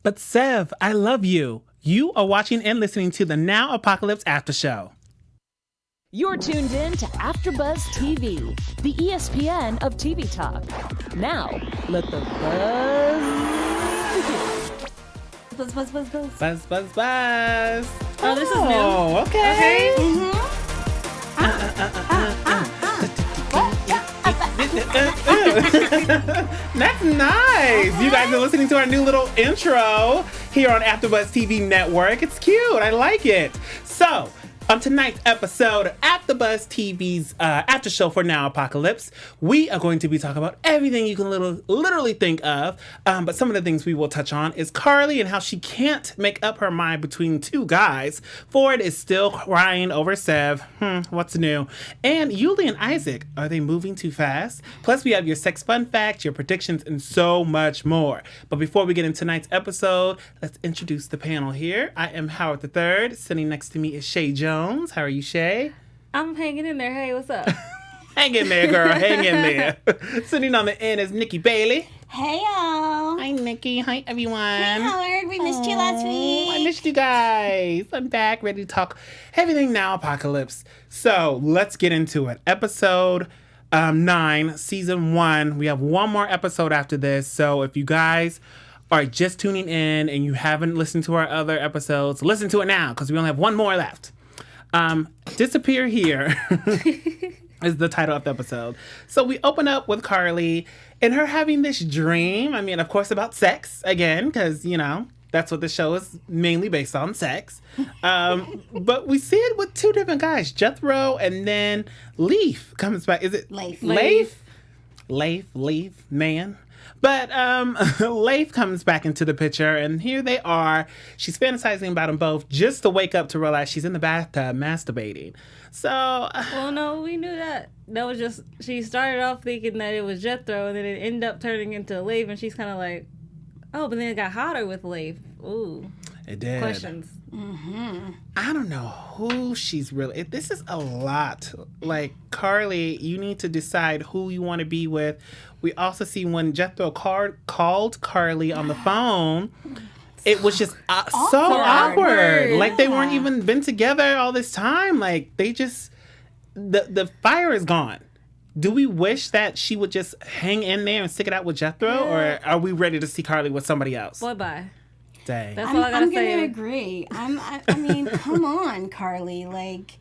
But Sev, I love you. You are watching and listening to the Now Apocalypse After Show. You're tuned in to AfterBuzz TV, the ESPN of TV talk. Now, let the buzz begin. Buzz, buzz, buzz, buzz. Buzz, buzz, buzz. Oh, this is new. Oh, okay. That's nice. You guys are listening to our new little intro here on AfterBuzz TV Network. It's cute. I like it. So, on tonight's episode of AfterBuzz TV's after show for Now Apocalypse, we are going to be talking about everything you can literally think of. But some of the things we will touch on is Carly and how she can't make up her mind between two guys. Ford is still crying over Sev. What's new? And Uly and Isaac, are they moving too fast? Plus, we have your sex fun facts, your predictions, and so much more. But before we get into tonight's episode, let's introduce the panel here. I am Howard III. Sitting next to me is Chae Jones. How are you, Chae? I'm hanging in there. Hey, what's up? Hang in there, girl. Hang in there. Sitting on the end is Nikki Bailey. Hey, y'all. Hi, Nikki. Hi, everyone. Hey, Howard. We missed you last week. I missed you guys. I'm back, ready to talk everything Now Apocalypse. So let's get into it. Episode 9, Season 1. We have one more episode after this. So if you guys are just tuning in and you haven't listened to our other episodes, listen to it now because we only have one more left. Disappear Here is the title of the episode. So we open up with Carly and her having this dream. I mean, of course, about sex again, because, you know, that's what the show is mainly based on, sex. But we see it with two different guys, Jethro and then Leif comes back. Is it Leif? Leif, man. But Leif comes back into the picture, and here they are. She's fantasizing about them both just to wake up to realize she's in the bathtub masturbating. So... well, no, we knew that. That was just... She started off thinking that it was Jethro, and then it ended up turning into Leif, and she's kind of like, oh, but then it got hotter with Leif. Ooh. It did. Questions. Mm-hmm. I don't know who she's really... This is a lot. Like, Carly, you need to decide who you want to be with. We also see when Jethro called Carly on the phone, it was just so awkward. Like, they weren't even been together all this time. Like, they just... The fire is gone. Do we wish that she would just hang in there and stick it out with Jethro? Or are we ready to see Carly with somebody else? Bye-bye. Dang. That's all I gotta say. I'm gonna agree. I mean, come on, Carly. Like,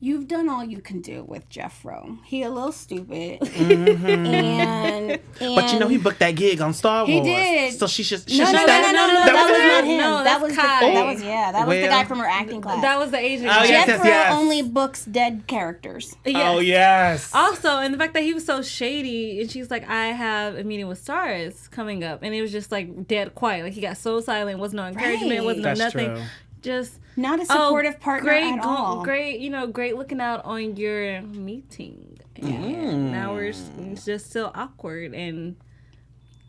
you've done all you can do with Jethro. He a little stupid, and but you know he booked that gig on Star Wars. He did. So she should. No, that was not him. No, that was Kai. That was the guy from her acting class. That was the Asian Oh, guy. Jethro yes. only books dead characters. Yes. Oh yes. Also, and the fact that he was so shady, and she's like, I have a meeting with stars coming up, and it was just like dead quiet. Like he got so silent, wasn't no encouragement, Right. wasn't no That's nothing. true. Just Not a supportive partner at all. Great, great looking out on your meeting. And now it's just still awkward, and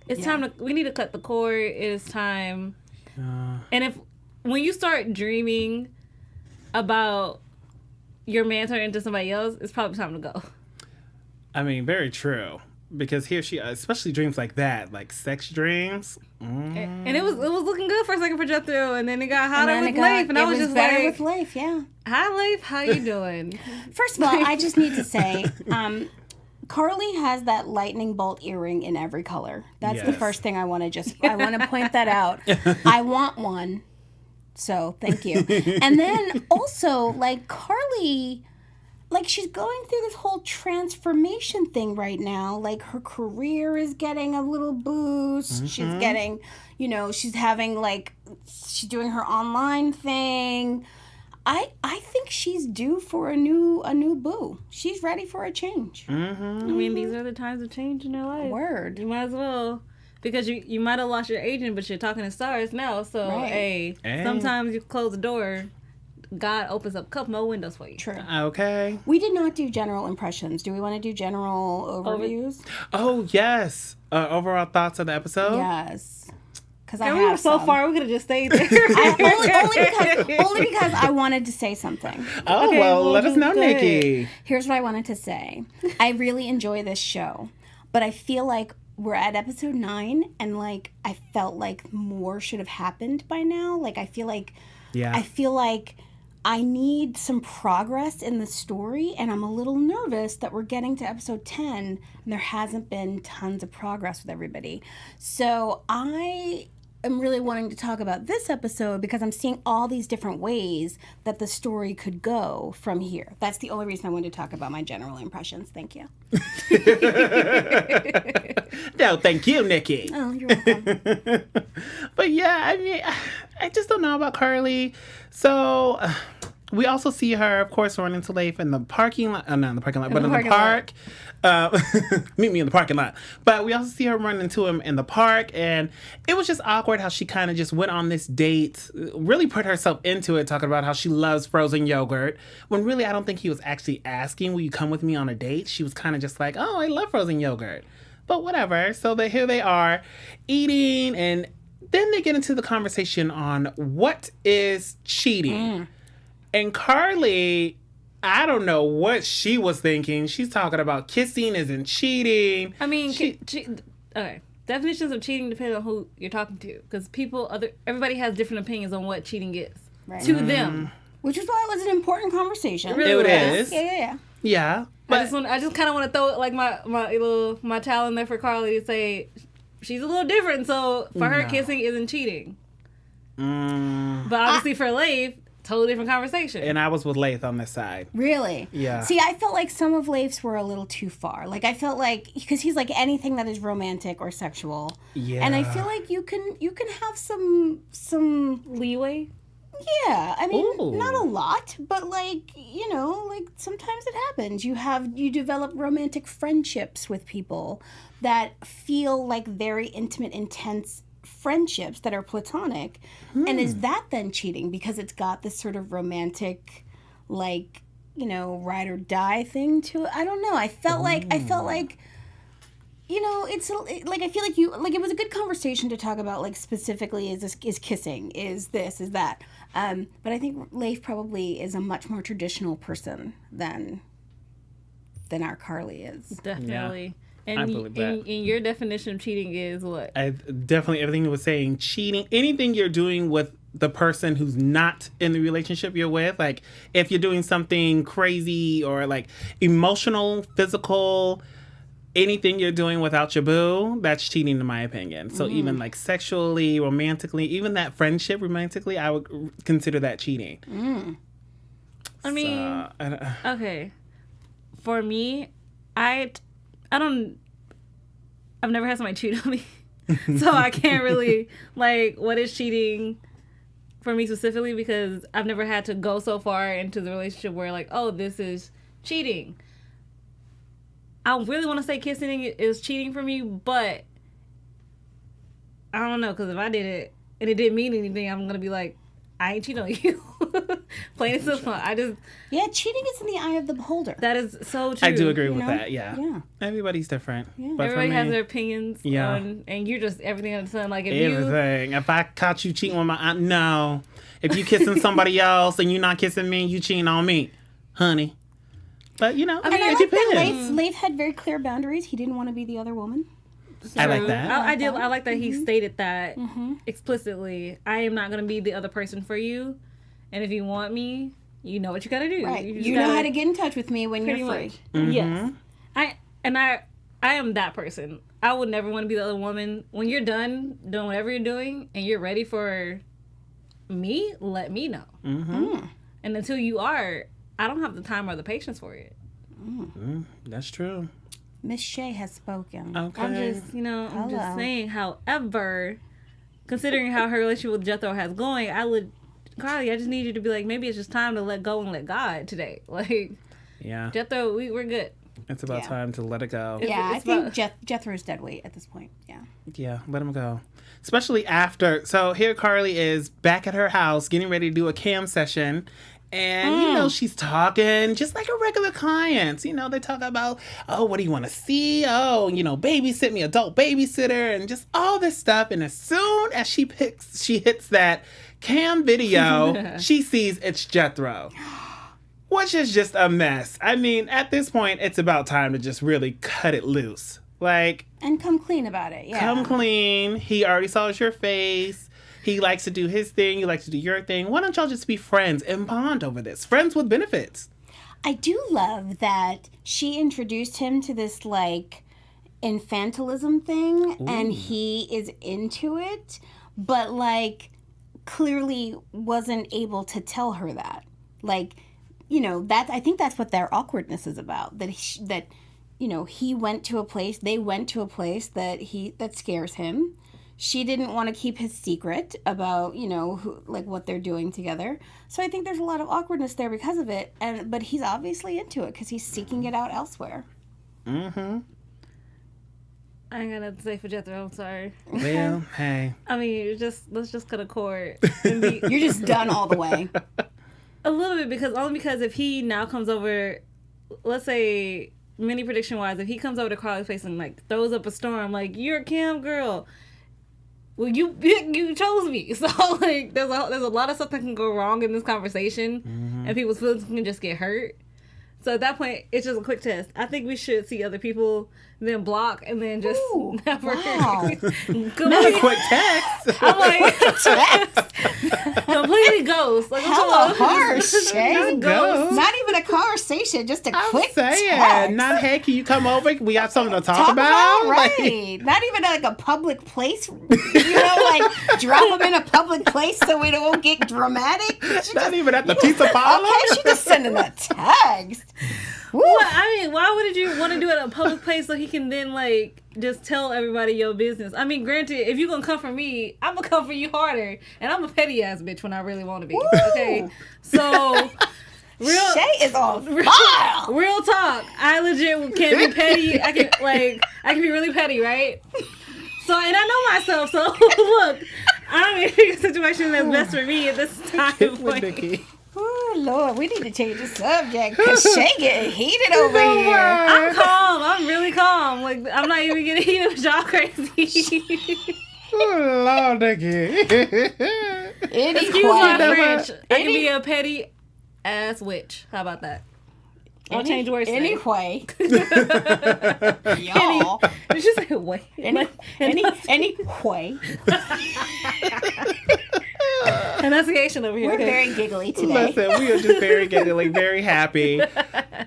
it's time to. We need to cut the cord. It is time. And when you start dreaming about your man turning into somebody else, it's probably time to go. I mean, very true. Because here she, especially dreams like that, like sex dreams. And it was looking good for a second for Jethro, and then it got hotter with Leif, and I was just better like, with Leif, yeah. "Hi, Leif, how you doing?" First of all, I just need to say, Carly has that lightning bolt earring in every color. That's the Yes. first thing I want to point that out. I want one, so thank you. And then also, like, Carly, like, she's going through this whole transformation thing right now. Like, her career is getting a little boost. She's getting, she's having, like, she's doing her online thing. I think she's due for a new boo. She's ready for a change. I mean, these are the times of change in her life. Word. You might as well. Because you might have lost your agent, but you're talking to stars now. So, Right. hey, sometimes you close the door, God opens up a couple more windows for you. True. Okay. We did not do general impressions. Do we want to do general overviews? Oh, yes. Overall thoughts of the episode? Yes. Because We were so far, we could have just stayed there. only because I wanted to say something. Oh, Okay, well, well, let us know, go ahead. Nikki. Here's what I wanted to say. I really enjoy this show, but I feel like we're at episode 9, and like I felt like more should have happened by now. Like I feel like I need some progress in the story, and I'm a little nervous that we're getting to episode 10 and there hasn't been tons of progress with everybody. So I am really wanting to talk about this episode because I'm seeing all these different ways that the story could go from here. That's the only reason I wanted to talk about my general impressions. Thank you. No, thank you, Nikki. Oh, you're welcome. But yeah, I mean, I just don't know about Carly. So we also see her, of course, run into Leif in the parking lot. Not in the parking lot, but in the park. Meet me in the parking lot. But we also see her run into him in the park. And it was just awkward how she kind of just went on this date, really put herself into it, talking about how she loves frozen yogurt. When really, I don't think he was actually asking, will you come with me on a date? She was kind of just like, oh, I love frozen yogurt. But whatever. So here they are eating, and then they get into the conversation on what is cheating. And Carly, I don't know what she was thinking. She's talking about kissing isn't cheating. I mean, okay. Definitions of cheating depend on who you're talking to, because everybody has different opinions on what cheating is to them. Which is why it was an important conversation. It really is. Yeah. Yeah. But I just kind of want to throw like my towel in there for Carly to say she's a little different. So for her, kissing isn't cheating. But obviously for Leif, totally different conversation. And I was with Leif on this side. Really? Yeah. See, I felt like some of Leif's were a little too far. Like I felt like because he's like anything that is romantic or sexual. Yeah. And I feel like you can have some leeway. Yeah, I mean, not a lot, but like, like sometimes it happens. You develop romantic friendships with people that feel like very intimate, intense friendships that are platonic. And is that then cheating because it's got this sort of romantic, like, ride or die thing to it? I don't know. I felt like it's like I feel like it was a good conversation to talk about, like specifically is kissing, is this, is that. But I think Leif probably is a much more traditional person than our Carly is. Definitely. Yeah, and I believe that. And your definition of cheating is what? Definitely everything you were saying. Cheating, anything you're doing with the person who's not in the relationship you're with. Like if you're doing something crazy or like emotional, physical, anything you're doing without your boo, that's cheating in my opinion. So even like sexually, romantically, even that friendship romantically, I would consider that cheating. I mean, okay. For me, I've never had somebody cheat on me. So I can't really, like, what is cheating for me specifically, because I've never had to go so far into the relationship where, like, oh, this is cheating. I really want to say kissing is cheating for me, but I don't know, because if I did it and it didn't mean anything, I'm going to be like, I ain't cheating on you. Plain and simple. Yeah, cheating is in the eye of the beholder. That is so true. I do agree with that, yeah. Everybody's different. Yeah. But everybody has their opinions on, and you're just everything under the sun. Like everything. If I caught you cheating with my aunt, no. If you kissing somebody else and you're not kissing me, you cheating on me, honey. But, it like depends. That Leif had very clear boundaries. He didn't want to be the other woman. I like that. I like that he stated that explicitly. I am not going to be the other person for you. And if you want me, you know what you got to do. Right. You know how to get in touch with me when you're free. Yes. I am that person. I would never want to be the other woman. When you're done doing whatever you're doing and you're ready for me, let me know. And until you are, I don't have the time or the patience for it. That's true. Miss Chae has spoken. Okay. I'm just saying. However, considering how her relationship with Jethro has going, Carly, I just need you to be like, maybe it's just time to let go and let God today. Like, Jethro, we're good. It's about time to let it go. I think Jethro's dead weight at this point. Yeah, let him go. Especially after. So here Carly is back at her house getting ready to do a cam session. And, she's talking just like a regular client. They talk about, oh, what do you want to see? Oh, babysit me, adult babysitter, and just all this stuff. And as soon as she hits that cam video, she sees it's Jethro, which is just a mess. I mean, at this point, it's about time to just really cut it loose. Like, and come clean about it. Yeah. come clean. He already saw your face. He likes to do his thing. You like to do your thing. Why don't y'all just be friends and bond over this? Friends with benefits. I do love that she introduced him to this like infantilism thing, and he is into it, but like clearly wasn't able to tell her that. Like, you know, that I think that's what their awkwardness is about. That you know, he went to a place, they went to a place that scares him. She didn't want to keep his secret about, you know, what they're doing together. So I think there's a lot of awkwardness there because of it. But he's obviously into it because he's seeking it out elsewhere. Mm-hmm. I ain't got nothing to say for Jethro. I'm sorry. Well, hey. I mean, let's just cut a cord. And be, You're just done all the way. a little bit because if he now comes over, let's say mini prediction wise, if he comes over to Carly's place and like throws up a storm, like you're a cam girl. Well, you chose me, so like there's a lot of stuff that can go wrong in this conversation, and people's feelings can just get hurt. So at that point, it's just a quick test. I think we should see other people, then block, and then just never. Wow. Not a quick text. I'm like completely ghost. Like Hella harsh, Chae. Not ghost. Not even a conversation, just a I'm quick saying, text. not, hey, can you come over? We got something to talk Talk about. about, right. Not even like a public place, you know, like drop them in a public place so we don't get dramatic. Not even at the pizza parlor. Okay, she just sending a text. Woo. What? I mean, why would you want to do it at a public place so he can then like just tell everybody your business? I mean, granted, if you're gonna come for me, I'm gonna come for you harder, and I'm a petty ass bitch when I really want to be. Woo. Okay, so Chae is on fire. real talk. I legit can be petty. I can be really petty, right? So, and I know myself. So look, I'm in a situation that's best for me at this time. With Nikki. Oh, Lord, we need to change the subject because Chae getting heated over here. I'm calm. I'm really calm. Like I'm not even getting heated with y'all crazy. Oh, Lord, Nikki. Excuse my French. I can be a petty ass witch. How about that? I'll change words. Anyway. Y'all. Did you say wait? Anyway. Enunciation over here. We're Okay. very giggly today. Listen, we are just very giggling, very happy.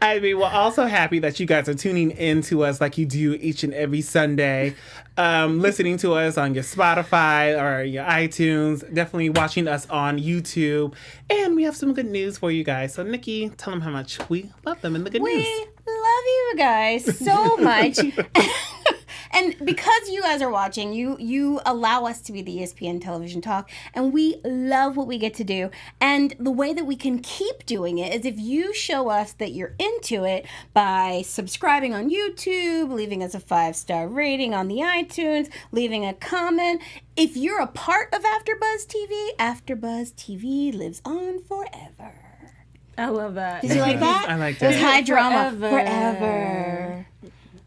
I mean, we're also happy that you guys are tuning in to us like you do each and every Sunday. Listening to us on your Spotify or your iTunes. Definitely watching us on YouTube. And we have some good news for you guys. So, Nikki, tell them how much we love them in the good news. We love you guys so much. And because you guys are watching, you allow us to be the ESPN Television Talk, and we love what we get to do. And the way that we can keep doing it is if you show us that you're into it by subscribing on YouTube, leaving us a 5-star rating on the iTunes, leaving a comment. If you're a part of AfterBuzz TV lives on forever. I love that. Did you like that? I like It was that. high drama. Forever.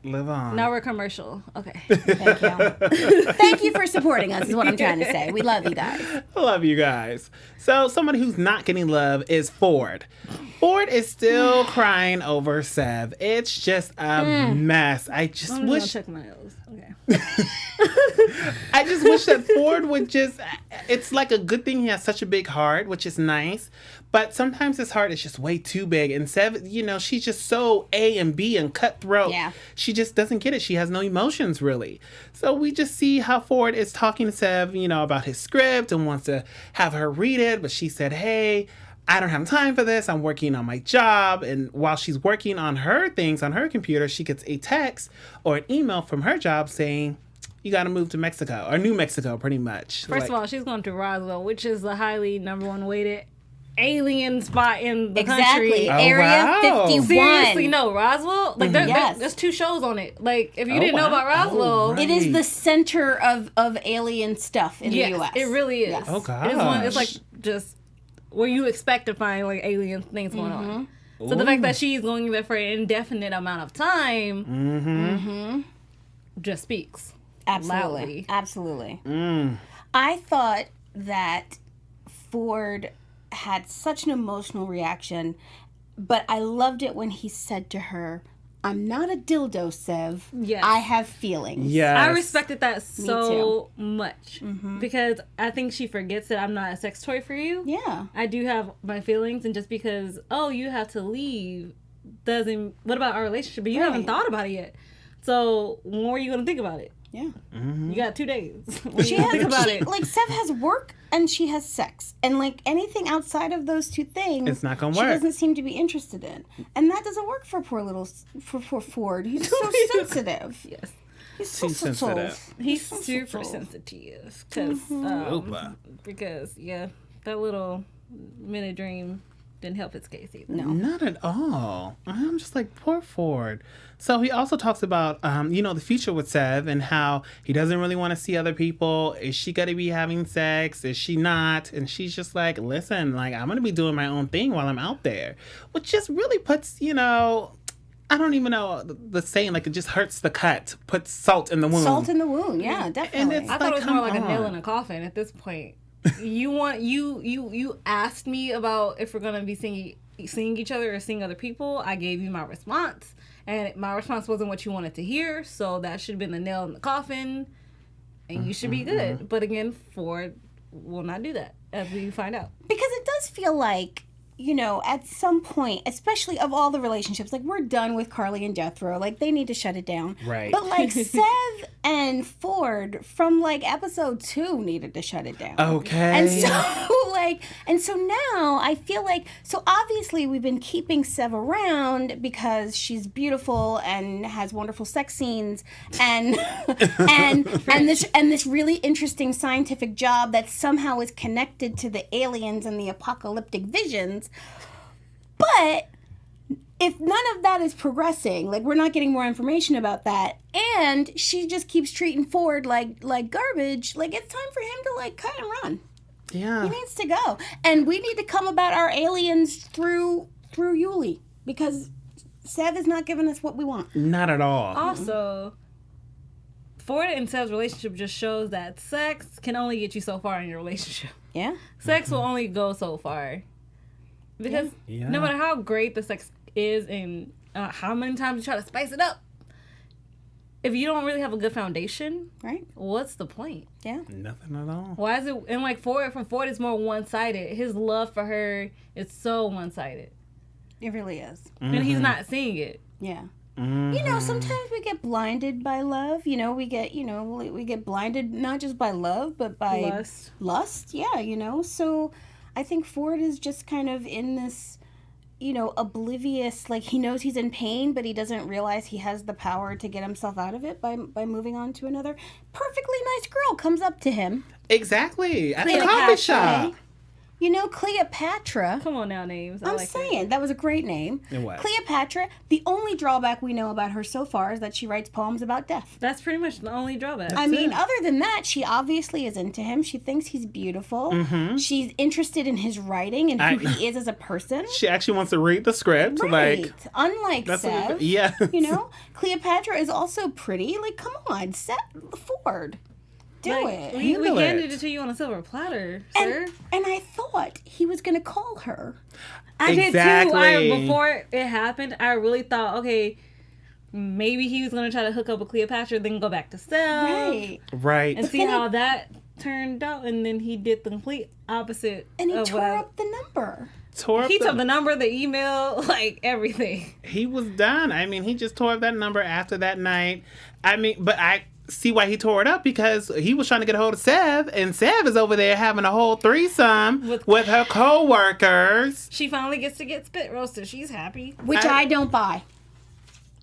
Live on. Now we're commercial. Okay. Thank you. Thank you for supporting us is what I'm trying to say. We love you guys. I love you guys. So somebody who's not getting love is Ford. Ford is still crying over Sev. It's just a mess. I just I'm wish gonna check my nose. Okay. I just wish that Ford would just, it's like a good thing he has such a big heart, which is nice. But sometimes his heart is just way too big. And Sev, you know, she's just so A and B and cutthroat. Yeah. She just doesn't get it. She has no emotions, really. So we just see how Ford is talking to Sev, you know, about his script and wants to have her read it. But she said, hey, I don't have time for this. I'm working on my job. And while she's working on her things on her computer, she gets a text or an email from her job saying, you got to move to Mexico or New Mexico, pretty much. First of all, she's going to Roswell, which is the highly #1 weighted alien spot in the country. Oh, Area wow. 51. Seriously, no, Roswell? Like, Yes. there's 2 shows on it. Like, if you Oh, didn't know about wow. Roswell, Oh, right. It is the center of alien stuff in the U.S. it really is. Yes. Oh, gosh. It's like just where you expect to find like alien things going on. So the fact that she's going there for an indefinite amount of time just speaks Absolutely. loudly. Absolutely. I thought that Ford had such an emotional reaction, but I loved it when he said to her, I'm not a dildo, Sev. Yes. I have feelings. Yes. I respected that so too. much because I think she forgets that I'm not a sex toy for you. Yeah. I do have my feelings, and just because you have to leave doesn't. What about our relationship? But you haven't thought about it yet. So when are you gonna think about it? Yeah. You got 2 days. She has like Sev has work and she has sex, and like anything outside of those two things, It's not gonna she work. doesn't seem to be interested in, and that doesn't work for poor Ford. He's so sensitive. Yes. He's so She's sensitive. He's super sensitive because that little minute dream didn't help his case either. No. Not at all. I'm just like, poor Ford. So he also talks about, the future with Sev and how he doesn't really want to see other people. Is she going to be having sex? Is she not? And she's just like, listen, like, I'm going to be doing my own thing while I'm out there. Which just really puts, I don't even know the saying, like, it just hurts the cut, puts salt in the wound. Salt in the wound, yeah, definitely. it's I thought it was more like a nail on. in a coffin at this point. You asked me about if we're gonna be seeing each other or seeing other people. I gave you my response, and my response wasn't what you wanted to hear. So that should have been the nail in the coffin, and you should be good. But again, Ford will not do that, as we find out. Because it does feel like, at some point, especially of all the relationships, like, we're done with Carly and Jethro. Like, they need to shut it down. Right. But, like, Sev and Ford from, like, episode 2 needed to shut it down. Okay. And so, now I feel like, so obviously we've been keeping Sev around because she's beautiful and has wonderful sex scenes and this really interesting scientific job that somehow is connected to the aliens and the apocalyptic visions. But if none of that is progressing, like, we're not getting more information about that, and she just keeps treating Ford like garbage, like, it's time for him to, like, cut and run. Yeah. He needs to go. And we need to come about our aliens through Uly, because Sev is not giving us what we want. Not at all. Also, Ford and Sev's relationship just shows that sex can only get you so far in your relationship. Yeah. Sex will only go so far. Because Yeah. no matter how great the sex is and how many times you try to spice it up, if you don't really have a good foundation, Right? what's the point? Yeah. Nothing at all. Why is it? And like Ford it's more one-sided. His love for her is so one-sided, It really is. and he's not seeing it. Yeah. Mm-hmm. Sometimes we get blinded by love. We get blinded not just by love, but by lust. Yeah, So I think Ford is just kind of in this, oblivious, like, he knows he's in pain, but he doesn't realize he has the power to get himself out of it by moving on to another perfectly nice girl comes up to him. Exactly. At the Cleopatra. coffee shop. Cleopatra. Come on now, names. I I'm like saying that was a great name. It was. Cleopatra. The only drawback we know about her so far is that she writes poems about death. That's pretty much the only drawback. I mean, other than that, she obviously is into him. She thinks he's beautiful. Mm-hmm. She's interested in his writing and who he is as a person. She actually wants to read the script. Right. Like, Unlike that's Sev. yeah. Cleopatra is also pretty. Like, come on, Ford. Do it. We Handle handed it. it to you on a silver platter, sir. And I thought he was going to call her. I Exactly. did too. Before it happened, I really thought, okay, maybe he was going to try to hook up with Cleopatra, then go back to Sev. Right. Right. And see how that turned out. And then he did the complete opposite. And he of tore what up the number. He took the number, the email, like everything. He was done. I mean, he just tore up that number after that night. I mean, but I see why he tore it up, because he was trying to get a hold of Sev, and Sev is over there having a whole threesome with her co-workers. She finally gets to get spit roasted. She's happy. Which I don't buy.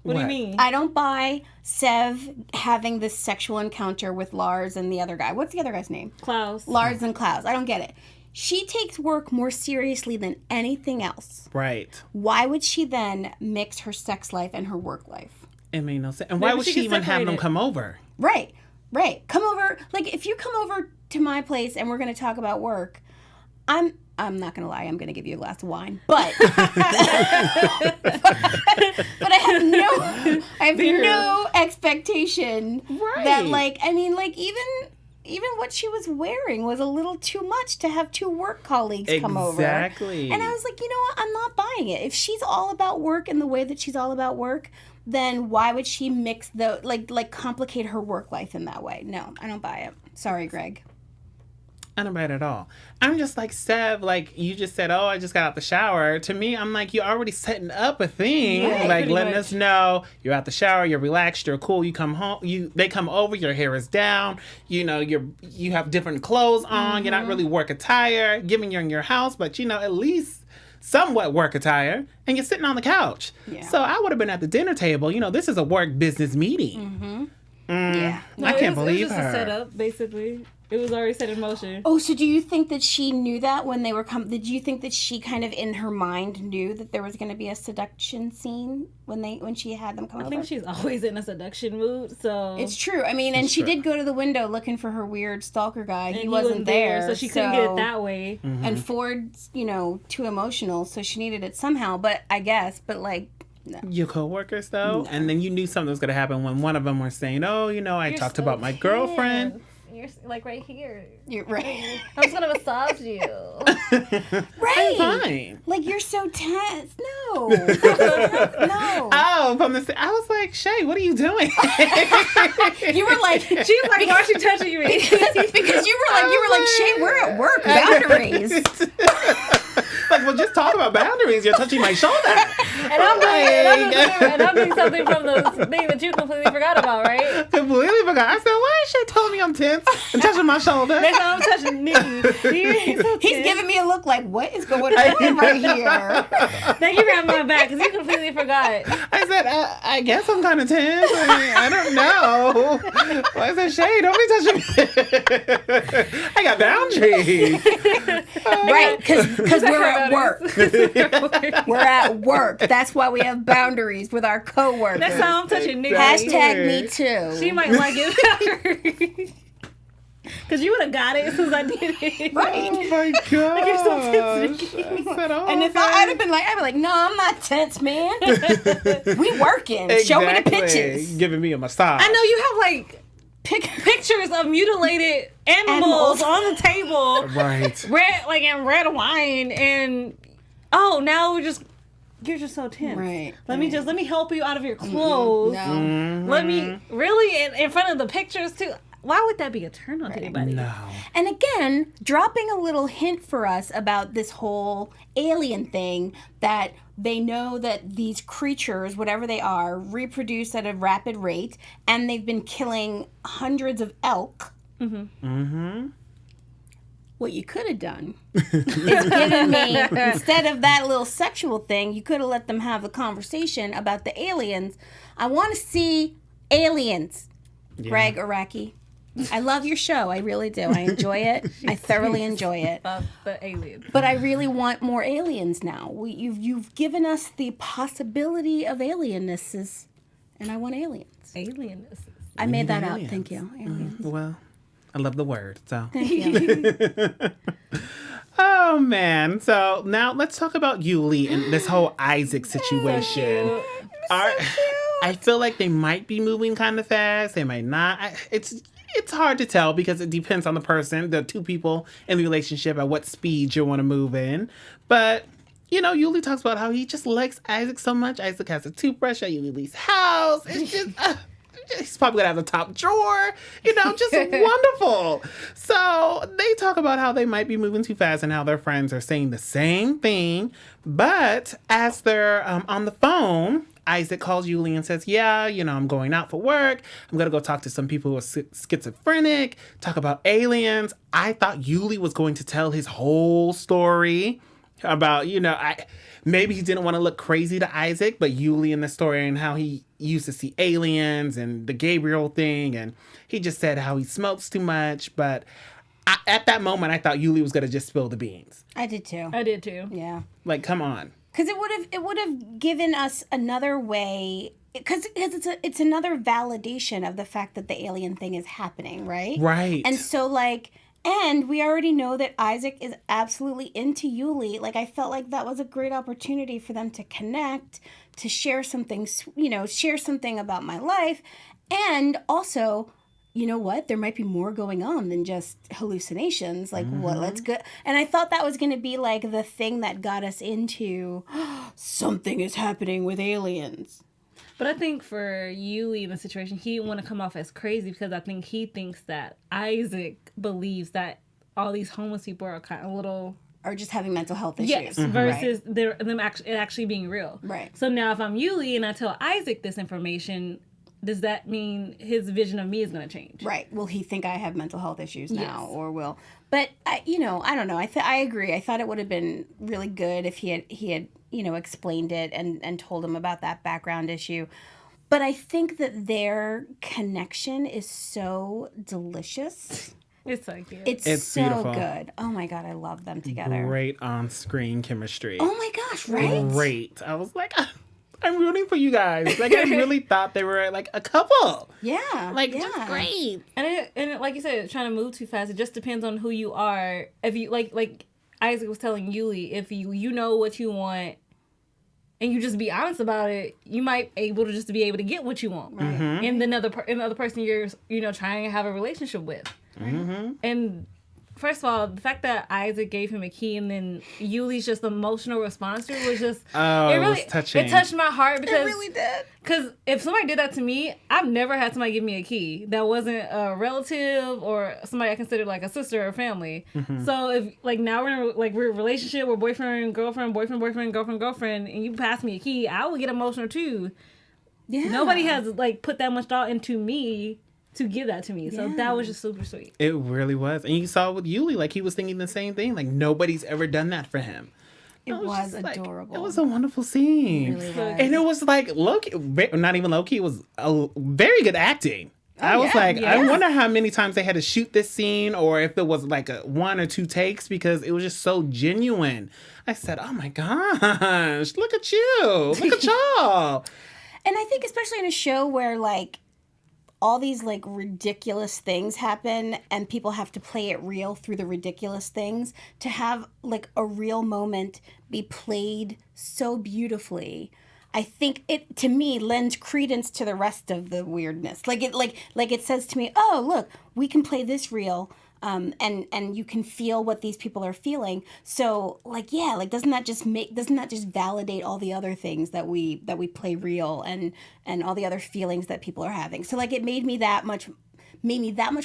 What do you mean? I don't buy Sev having this sexual encounter with Lars and the other guy. What's the other guy's name? Klaus. Lars and Klaus. I don't get it. She takes work more seriously than anything else. Right. Why would she then mix her sex life and her work life? It made no sense. And why would she even have them come over? Right. Come over. Like, if you come over to my place and we're going to talk about work, I'm not going to lie. I'm going to give you a glass of wine. But but I have no expectation that, like, I mean, like, even what she was wearing was a little too much to have two work colleagues come over. Exactly. And I was like, you know what? I'm not buying it. If she's all about work in the way that she's all about work, then why would she mix the like complicate her work life in that way? No, I don't buy it. Sorry, Greg. I don't buy it at all. I'm just like, Sev, like, you just said, oh, I just got out the shower. To me, I'm like, you're already setting up a thing. Right, like, letting much. us know you're out the shower, you're relaxed, you're cool, you come home, they come over, your hair is down, you have different clothes on, you're not really work attire, given you're in your house, but, at least somewhat work attire, and you're sitting on the couch. Yeah. So I would have been at the dinner table. This is a work business meeting. Yeah. I can't believe it was just her. a setup, basically. It was already set in motion. Oh, so do you think that she knew that when they were did you think that she kind of in her mind knew that there was going to be a seduction scene when she had them come over? I think she's always in a seduction mood, so... It's true. I mean, and she true. did go to the window looking for her weird stalker guy. And He wasn't there. so she couldn't get it that way. And Ford's, too emotional, so she needed it somehow. But I guess, no. Your coworkers, though, and then you knew something was going to happen when one of them was saying, "Oh, I talked about my girlfriend." You're like right here. You're right. I'm just gonna massage you. Right. I'm fine. Like, you're so tense. No. No. Oh, I was like, Chae, what are you doing? You were like, She's like, why is she touching me? because you were like, Chae, we're at work. Boundaries. Like, well, just talk about boundaries. You're touching my shoulder. And I'm doing something from the thing that you completely forgot about, right? Completely forgot. I said, why is she telling me I'm tense and touching my shoulder? Next time I'm touching Nikki. He's giving me a look like, what is going on right here? Thank you for having my back, because you completely forgot. I said, I guess I'm kind of tense. I don't know. Well, I said, Chae, don't be touching me. I got boundaries. Right, because we're at work. We're at work. That's why we have boundaries with our coworkers. Next time I'm touching Nikki. Hashtag me too. She might like it. Because you would have got it as soon as I did it. Right. Oh my God. You're so tense, Nikki. I said, oh, And if I'd have been like, no, I'm not tense, man. We working. Show me the pictures. Giving me a massage. I know you have like pictures of mutilated animals on the table. Right. Red wine, and now you're just so tense. Right. Let me help you out of your clothes. No. Let me really in front of the pictures too. Why would that be a turn on to anybody? No. And again, dropping a little hint for us about this whole alien thing, that they know that these creatures, whatever they are, reproduce at a rapid rate, and they've been killing hundreds of elk. What you could have done is given me, instead of that little sexual thing, you could have let them have a conversation about the aliens. I want to see aliens, Greg Araki. I love your show. I really do. I enjoy it. I thoroughly enjoy it. The aliens. But I really want more aliens now. You've given us the possibility of aliennesses, and I want aliens. Aliens. I made that aliens. up. Thank you. Aliens. Well, I love the word. So. Thank you. Oh man. So now let's talk about Uly and this whole Isaac situation. I feel like they might be moving kind of fast. They might not. It's hard to tell because it depends on the person, the two people in the relationship, at what speed you want to move in. But, Uly talks about how he just likes Isaac so much. Isaac has a toothbrush at Uly's house. It's just, he's probably going to have the top drawer, just wonderful. So they talk about how they might be moving too fast and how their friends are saying the same thing. But as they're on the phone, Isaac calls Uly and says, yeah, I'm going out for work. I'm going to go talk to some people who are schizophrenic, talk about aliens. I thought Uly was going to tell his whole story about, maybe he didn't want to look crazy to Isaac, but Uly in the story and how he used to see aliens and the Gabriel thing. And he just said how he smokes too much. But at that moment, I thought Uly was going to just spill the beans. I did too. Yeah. Like, come on. Because it would have given us another way, because it's another validation of the fact that the alien thing is happening, right? Right. And so and we already know that Isaac is absolutely into Uly. I felt like that was a great opportunity for them to connect, to share something, share something about my life, and also, you know what? There might be more going on than just hallucinations. Let's go. And I thought that was going to be the thing that got us into something is happening with aliens. But I think for Uly in the situation, he didn't want to come off as crazy because I think he thinks that Isaac believes that all these homeless people are kind of little... Or just having mental health issues. Yes, versus them actually being real. Right. So now if I'm Uly and I tell Isaac this information, does that mean his vision of me is going to change? Right. Will he think I have mental health issues now, or will? But I don't know. I agree. I thought it would have been really good if he had explained it and told him about that background issue. But I think that their connection is so delicious. It's so cute. It's so beautiful. Good. Oh my God, I love them together. Great on-screen chemistry. Oh my gosh, right? Great. I was like, I'm rooting for you guys. Like, I really thought they were like a couple. Yeah. Just great. And it, like you said, trying to move too fast. It just depends on who you are. If you like Isaac was telling Uly, if you know what you want, and you just be honest about it, you might be able to get what you want. Right. And the other person you're trying to have a relationship with. Mm-hmm. And first of all, the fact that Isaac gave him a key and then Yuli's just emotional response to it was just... it was touching. It touched my heart because... It really did. Because if somebody did that to me, I've never had somebody give me a key that wasn't a relative or somebody I considered like a sister or family. Mm-hmm. So if now we're in we're in a relationship, we're boyfriend, girlfriend, girlfriend, and you pass me a key, I would get emotional too. Yeah. Nobody has put that much thought into me to give that to me. So that was just super sweet. It really was. And you saw with Uly, he was thinking the same thing. Like, nobody's ever done that for him. It was adorable. It was a wonderful scene. It really was. And it was low-key, not even low-key, it was a very good acting. I was I wonder how many times they had to shoot this scene or if it was a 1 or 2 takes because it was just so genuine. I said, oh my gosh, look at you. Look at y'all. And I think especially in a show where all these ridiculous things happen and people have to play it real through the ridiculous things, to have a real moment be played so beautifully, I think it, to me, lends credence to the rest of the weirdness. It says to me, oh, look, we can play this real. And you can feel what these people are feeling. So doesn't that just validate all the other things that we play real and all the other feelings that people are having? So it made me that much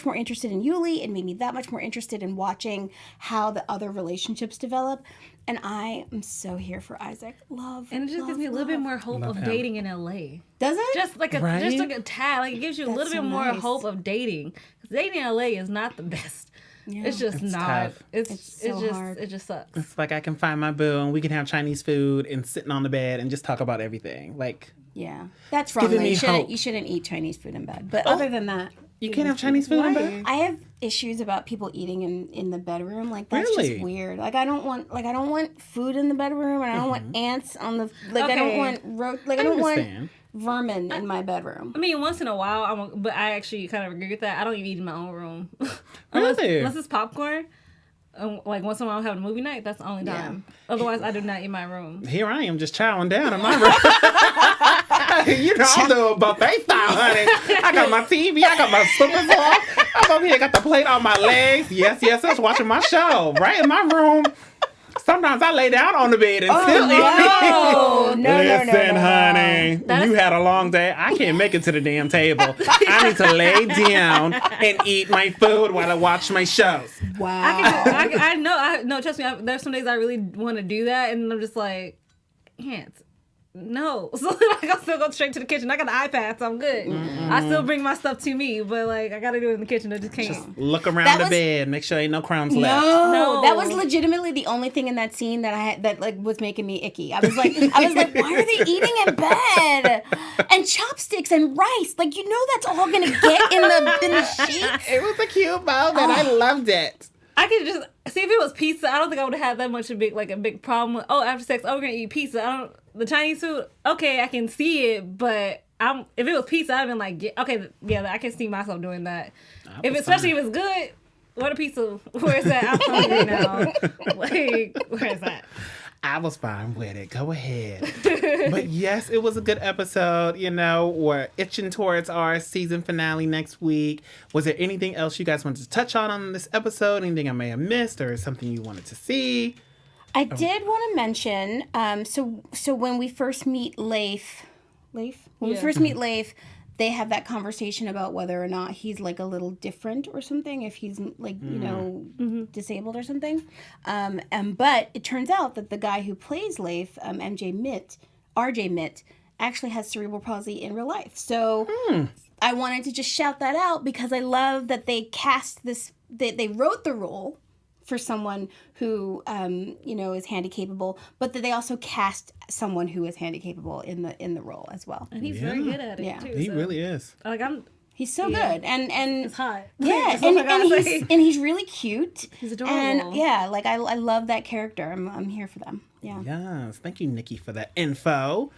more interested in Uly. It made me that much more interested in watching how the other relationships develop. And I am so here for Isaac. And it just gives me a little bit more hope of dating in LA. Does it? Just a tad. It gives you a little bit more hope of dating. Because dating in LA is not the best. Yeah. It's just not. Tough. It's hard. It just sucks. It's I can find my boo and we can have Chinese food and sitting on the bed and just talk about everything. Yeah. That's wrong. You shouldn't eat Chinese food in bed. But other than that, you can't have Chinese food in bed? I have issues about people eating in the bedroom. That's just weird. I don't want food in the bedroom, and I don't want ants on the I don't want vermin in my bedroom. I mean, once in a while, but I actually kind of agree with that. I don't even eat in my own room. Really? Unless it's popcorn. Once in a while I'm having a movie night, that's the only time. Yeah. Otherwise, I do not eat my room. Here I am just chowing down in my room. I'm doing buffet style, honey. I got my TV, I got my slippers on. I'm over here, got the plate on my legs. Yes, watching my show right in my room. Sometimes I lay down on the bed and still eat. No. Listen, honey, you had a long day. I can't make it to the damn table. I need to lay down and eat my food while I watch my shows. Wow. I know. Trust me. There's some days I really want to do that, and I'm just like, can't. No. So I still go straight to the kitchen. I got the iPad, so I'm good. Mm-mm. I still bring my stuff to me, but I gotta do it in the kitchen. I just can't. Just look around the bed, make sure ain't no crumbs left. No, that was legitimately the only thing in that scene that I had that was making me icky. I was like, why are they eating in bed? And chopsticks and rice, that's all gonna get in the sheets. It was a cute moment. I loved it. I could just see if it was pizza. I don't think I would have had that much a big problem with. Oh, after sex, we're gonna eat pizza. The Chinese food. Okay, I can see it, but if it was pizza, I'd been like, I can see myself doing that. Especially if it's good. What a pizza? Where's that? I'm hungry now. Where's that? I was fine with it. Go ahead. But yes, it was a good episode. We're itching towards our season finale next week. Was there anything else you guys wanted to touch on this episode? Anything I may have missed or something you wanted to see? I did want to mention, so when we first meet Leif, Leif. When we first meet Leif, they have that conversation about whether or not he's like a little different or something, if he's like, disabled or something. But it turns out that the guy who plays Leif, RJ Mitt, actually has cerebral palsy in real life. So I wanted to just shout that out because I love that they cast this, they wrote the role for someone who, is handy-capable, but that they also cast someone who is handy-capable in the role as well. And he's very good at it, too. He really is. He's so good. And it's hot. Yeah, and he's really cute. He's adorable. And yeah, like I love that character. I'm here for them. Yeah. Yes. Thank you, Nikki, for that info.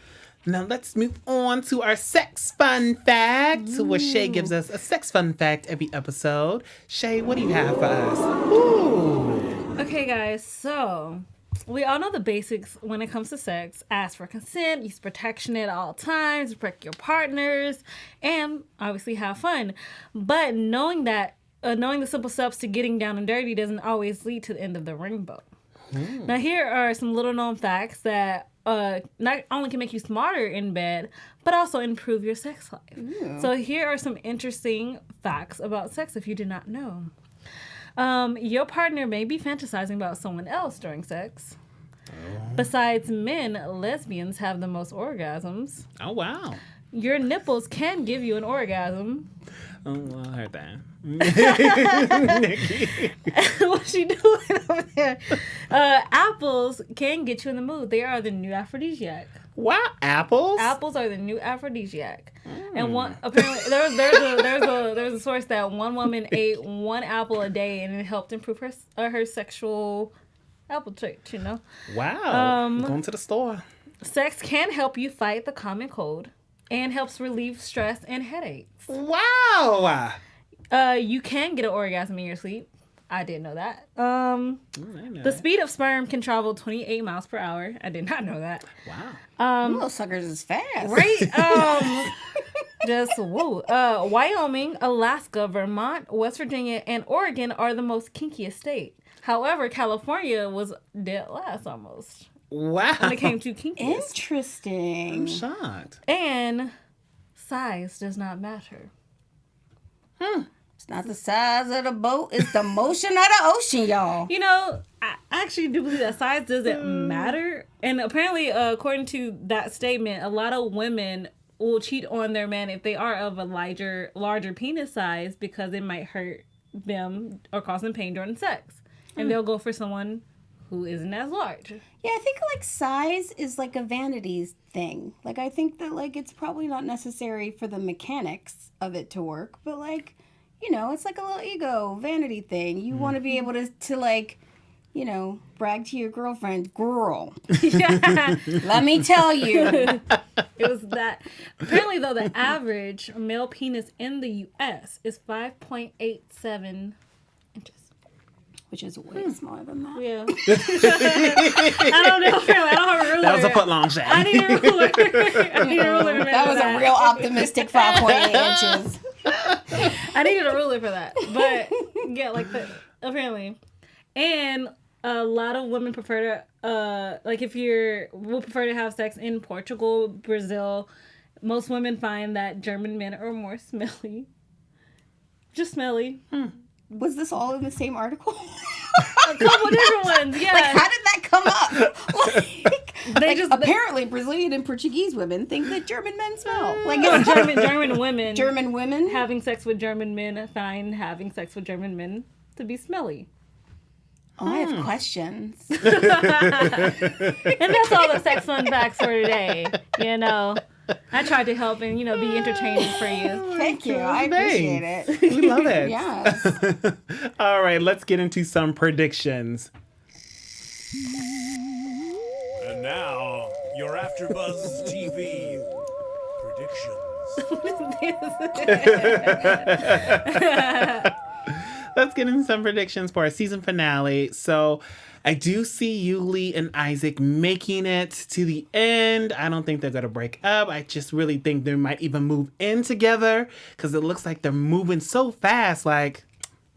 Now let's move on to our sex fun fact, where Chae gives us a sex fun fact every episode. Chae, what do you have for us? Ooh. Okay, guys, so we all know the basics when it comes to sex. Ask for consent, use protection at all times, protect your partners, and obviously have fun. But knowing the simple steps to getting down and dirty doesn't always lead to the end of the rainbow. Now, here are some little known facts that not only can make you smarter in bed, but also improve your sex life. Ooh. So here are some interesting facts about sex if you did not know. Your partner may be fantasizing about someone else during sex. Besides men, lesbians have the most orgasms. Oh, wow. Your nipples can give you an orgasm. Oh, well, I heard that. Nikki. What's she doing over there? Apples can get you in the mood. They are the new aphrodisiac. Wow, apples? Apples are the new aphrodisiac. And apparently there's a source that one woman ate one apple a day and it helped improve her sexual appetite, Wow. Going to the store. Sex can help you fight the common cold and helps relieve stress and headaches. Wow. You can get an orgasm in your sleep. I didn't know that. The speed of sperm can travel 28 miles per hour. I did not know that. Wow. Little suckers is fast. Right? Just woo. Wyoming, Alaska, Vermont, West Virginia, and Oregon are the most kinkiest state. However, California was dead last almost. Wow. When it came to kinkiest. Interesting. I'm shocked. And size does not matter. It's not the size of the boat, it's the motion of the ocean, y'all. I actually do believe that size doesn't matter. And apparently, according to that statement, a lot of women will cheat on their man if they are of a larger penis size because it might hurt them or cause them pain during sex. And they'll go for someone who isn't as large. Yeah, I think like size is like a vanity thing. Like I think that like it's probably not necessary for the mechanics of it to work, but like, it's like a little ego vanity thing. You want to be able to like, brag to your girlfriend, girl. Let me tell you. It was that. Apparently, though, the average male penis in the U.S. is 5.87 inches. Which is way smaller than that. Yeah. I don't know. I don't have a ruler. That was a foot long shot. I need a ruler. That was a real optimistic 5.8 inches. I needed a ruler for that. But, yeah, apparently. And a lot of women prefer to, will prefer to have sex in Portugal, Brazil. Most women find that German men are more smelly. Just smelly. Was this all in the same article? A couple different ones, yeah. Like, how did that come up? Apparently, Brazilian and Portuguese women think that German men smell. Like German women. German women having sex with German men find having sex with German men to be smelly. Oh, I have questions. And that's all the sex fun facts for today. I tried to help and, be entertaining for you. Thank you. I appreciate it. We love it. Yes. All right, let's get into some predictions. And now, your AfterBuzz TV predictions. Let's get into some predictions for our season finale. So I do see Uli and Isaac making it to the end. I don't think they're going to break up. I just really think they might even move in together because it looks like they're moving so fast. Like,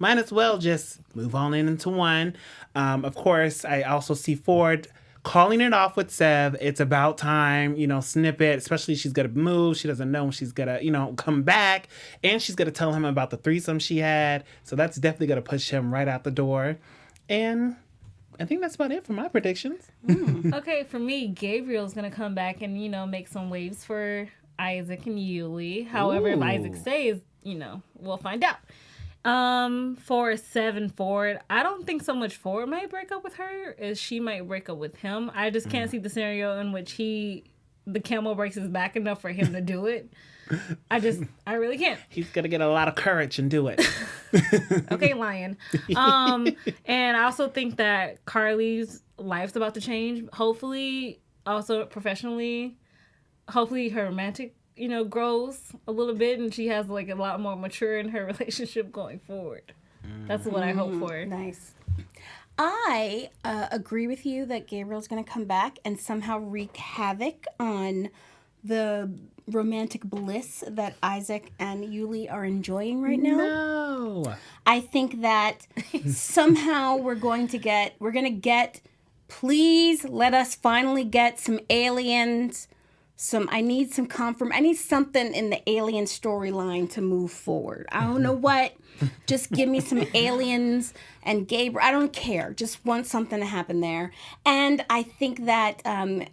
might as well just move on into one. Of course, I also see Ford calling it off with Sev. It's about time, snippet, especially she's going to move. She doesn't know when she's going to, come back. And she's going to tell him about the threesome she had. So that's definitely going to push him right out the door. And I think that's about it for my predictions. Okay, for me, Gabriel's going to come back and, make some waves for Isaac and Uly. However, if Isaac stays, we'll find out. For Sev and Ford, I don't think so much Ford might break up with her as she might break up with him. I just can't see the scenario in which the camel breaks his back enough for him to do it. I really can't. He's gonna get a lot of courage and do it. Okay, lion. And I also think that Carly's life's about to change. Hopefully, also professionally. Hopefully, her romantic grows a little bit and she has like a lot more mature in her relationship going forward. That's what I hope for. Nice. I agree with you that Gabriel's going to come back and somehow wreak havoc on the romantic bliss that Isaac and Uly are enjoying right now. No. I think that somehow we're going to get, please let us finally get some aliens. I need something in the alien storyline to move forward. I don't know what. Just give me some aliens and Gabriel. I don't care. Just want something to happen there. And I think that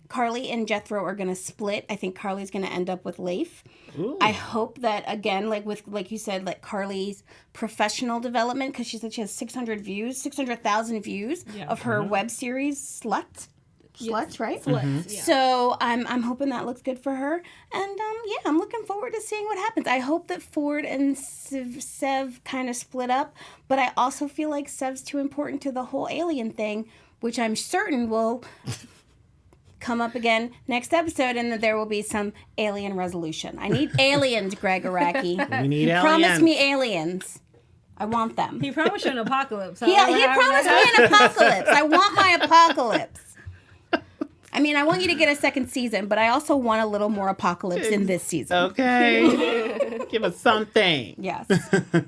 Carly and Jethro are going to split. I think Carly's going to end up with Leif. Ooh. I hope that, again, like you said, Carly's professional development, because she said she has 600,000 views of her web series, Sluts, right? Sluts. Yeah. So I'm hoping that looks good for her, and I'm looking forward to seeing what happens. I hope that Ford and Sev kind of split up, but I also feel like Sev's too important to the whole alien thing, which I'm certain will come up again next episode, and that there will be some alien resolution. I need aliens, Greg Araki. We need aliens. Promise me aliens. I want them. He promised you an apocalypse. He promised me an apocalypse. I want my apocalypse. I mean, I want you to get a second season, but I also want a little more apocalypse in this season. Okay. Give us something. Yes.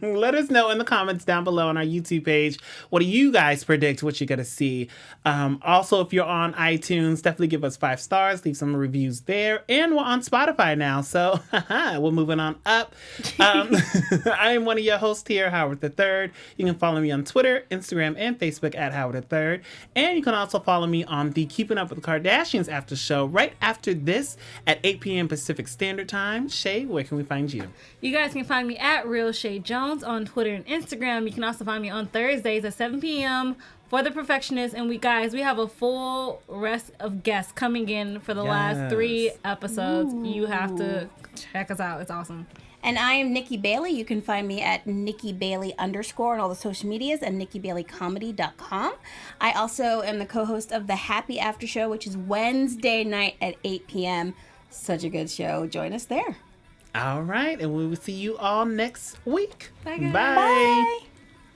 Let us know in the comments down below on our YouTube page. What do you guys predict what you're going to see? Also, if you're on iTunes, definitely give us 5 stars. Leave some reviews there. And we're on Spotify now, so we're moving on up. I am one of your hosts here, Howard III. You can follow me on Twitter, Instagram, and Facebook at Howard III. And you can also follow me on the Keeping Up with the Kardashians after show right after this at 8 p.m. Pacific Standard Time. Chae, where can we find you? You guys can find me at Real Chae Jones on Twitter and Instagram. You can also find me on Thursdays at 7 p.m. for The Perfectionist. And we have a full rest of guests coming in for the last 3 episodes. Ooh. You have to check us out. It's awesome. And I am Nikki Bailey. You can find me at NikkiBailey_ on all the social medias and NikkiBaileyComedy.com. I also am the co-host of the Happy After Show, which is Wednesday night at 8 p.m. Such a good show. Join us there. All right. And we will see you all next week. Bye, guys. Bye. Bye.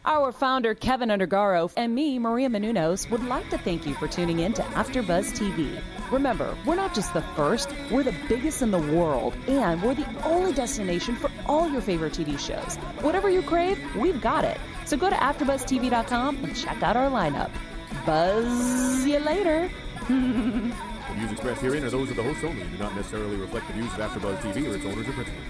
Our founder, Keven Undergaro, and me, Maria Menounos, would like to thank you for tuning in to AfterBuzz TV. Remember, we're not just the first, we're the biggest in the world, and we're the only destination for all your favorite TV shows. Whatever you crave, we've got it. So go to AfterBuzzTV.com and check out our lineup. Buzz you later. The views expressed herein are those of the hosts only and do not necessarily reflect the views of AfterBuzz TV or its owners or principals.